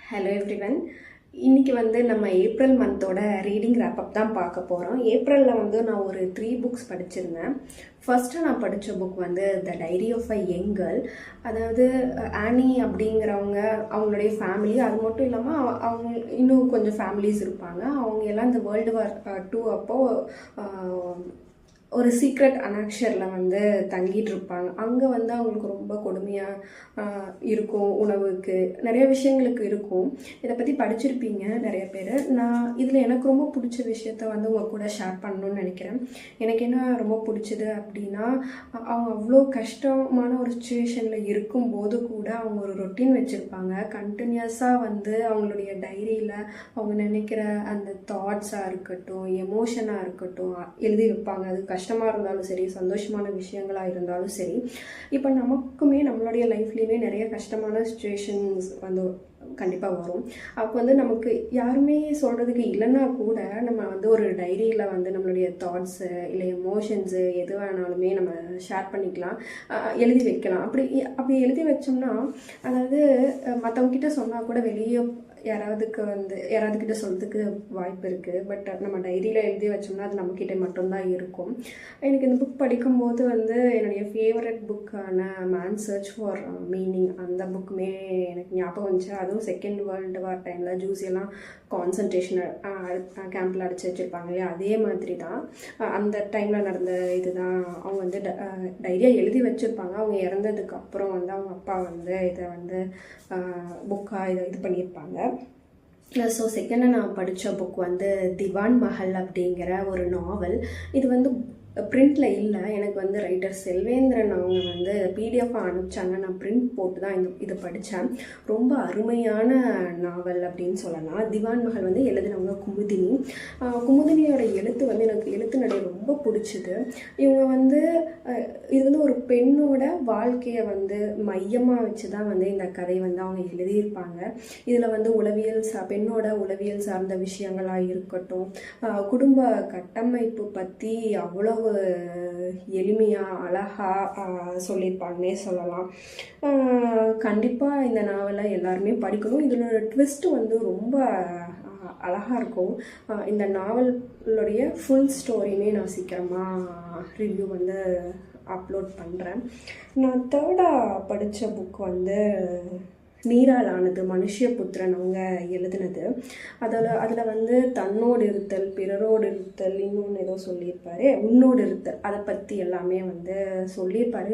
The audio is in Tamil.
Hello everyone. இன்றைக்கி நம்ம ஏப்ரல் மந்தோட ரீடிங் ரேப்பப் தான் பார்க்க போகிறோம். ஏப்ரலில் நான் ஒரு 3 புக்ஸ் படிச்சிருந்தேன். ஃபஸ்ட்டு நான் படித்த book the diary of a young girl. அதாவது ஆனி அப்படிங்கிறவங்க, அவங்களுடைய ஃபேமிலி, அது மட்டும் இல்லாமல் அவங்க இன்னும் கொஞ்சம் ஃபேமிலிஸ் இருப்பாங்க. அவங்க எல்லாம் இந்த வேர்ல்டு வார் 2 அப்போது ஒரு சீக்ரெட் அனாக்ஷரில் தங்கிட்டு இருப்பாங்க. அங்கே அவங்களுக்கு ரொம்ப கொடுமையாக இருக்கும். உணவுக்கு நிறைய விஷயங்களுக்கு இருக்கும். இதை பற்றி படிச்சிருப்பீங்க நிறைய பேர். நான் இதில் எனக்கு ரொம்ப பிடிச்ச விஷயத்த உங்கள் கூட ஷேர் பண்ணணும்னு நினைக்கிறேன். எனக்கு என்ன ரொம்ப பிடிச்சது அப்படின்னா, அவங்க அவ்வளோ கஷ்டமான ஒரு சுச்சுவேஷனில் இருக்கும்போது கூட அவங்க ஒரு ரொட்டீன் வச்சுருப்பாங்க. கண்டினியூஸாக அவங்களுடைய டைரியில் அவங்க நினைக்கிற அந்த தாட்ஸாக இருக்கட்டும், எமோஷனாக இருக்கட்டும் எழுதி வைப்பாங்க. அது கஷ்டமாக இருந்தாலும் சரி, சந்தோஷமான விஷயங்களாக இருந்தாலும் சரி. இப்போ நமக்குமே நம்மளுடைய லைஃப்லேயுமே நிறைய கஷ்டமான சுச்சுவேஷன்ஸ் கண்டிப்பாக வரும். அப்போ நமக்கு யாருமே சொல்கிறதுக்கு இல்லைன்னா கூட நம்ம ஒரு டைரியில் நம்மளுடைய தாட்ஸு இல்லை எமோஷன்ஸு எது வேணாலுமே நம்ம ஷேர் பண்ணிக்கலாம், எழுதி வைக்கலாம். அப்படி எழுதி வச்சோம்னா, அதாவது மற்றவங்கக்கிட்ட சொன்னால் கூட வெளியே யாராவதுக்கிட்ட சொல்கிறதுக்கு வாய்ப்பு இருக்குது. பட் நம்ம டைரியில் எழுதி வச்சோம்னா அது நம்மக்கிட்ட மட்டும்தான் இருக்கும். எனக்கு இந்த புக் படிக்கும்போது என்னுடைய ஃபேவரட் புக்கான மேன் சர்ச் ஃபார் மீனிங், அந்த புக்குமே எனக்கு ஞாபகம் வந்துச்சு. அதுவும் செகண்ட் வேர்ல்டு வார் டைமில் ஜூஸியெல்லாம் கான்சன்ட்ரேஷன் கேம்பில் அடைச்சி வச்சுருப்பாங்க இல்லையா, அதே மாதிரி தான் அந்த டைமில் நடந்த இது தான். அவங்க டைரியாக எழுதி வச்சுருப்பாங்க. அவங்க இறந்ததுக்கு அப்புறம் அவங்க அப்பா இதை புக்காக இது பண்ணியிருப்பாங்க. ஸோ செகண்டாக நான் படித்த புக் திவான் மஹல் அப்படிங்கிற ஒரு நாவல். இது பிரிண்டில் இல்லை. எனக்கு ரைட்டர் செல்வேந்திரன் அவங்க பிடிஎஃபாக அனுப்பிச்சாங்க. நான் பிரிண்ட் போட்டு தான் இது படித்தேன். ரொம்ப அருமையான நாவல் அப்படின்னு சொல்லலாம். திவான் மஹல் எழுதினவங்க குமுதினி. குமுதினியோட எழுத்து எனக்கு எழுத்து நடை ரொம்ப பிடிச்சிது. இவங்க இது ஒரு பெண்ணோட வாழ்க்கையை மையமாக வச்சு தான் இந்த கதை அவங்க எழுதியிருப்பாங்க. இதில் உளவியல் பெண்ணோட உளவியல் சார்ந்த விஷயங்களாக இருக்கட்டும், குடும்ப கட்டமைப்பு பற்றி அவ்வளவு எளிமையாக அழகாக சொல்லியிருப்பாங்கன்னே சொல்லலாம். கண்டிப்பாக இந்த நாவலை எல்லாருமே படிக்கணும். இதனோட ட்விஸ்ட்டு ரொம்ப அழகாக இருக்கும். இந்த நாவலுடைய ஃபுல் ஸ்டோரியுமே நான் சீக்கிரமாக ரிவ்யூ அப்லோட் பண்ணுறேன். நான் தேர்டாக படித்த புக் நீரால் ஆனது, மனுஷ்யபுத்திரன் அவங்க எழுதினது. அதில் தன்னோடு இருத்தல், பிறரோடு இருத்தல், இன்னொன்று ஏதோ சொல்லியிருப்பாரு, உன்னோடு இருத்தல், அதை பற்றி எல்லாமே சொல்லியிருப்பாரு.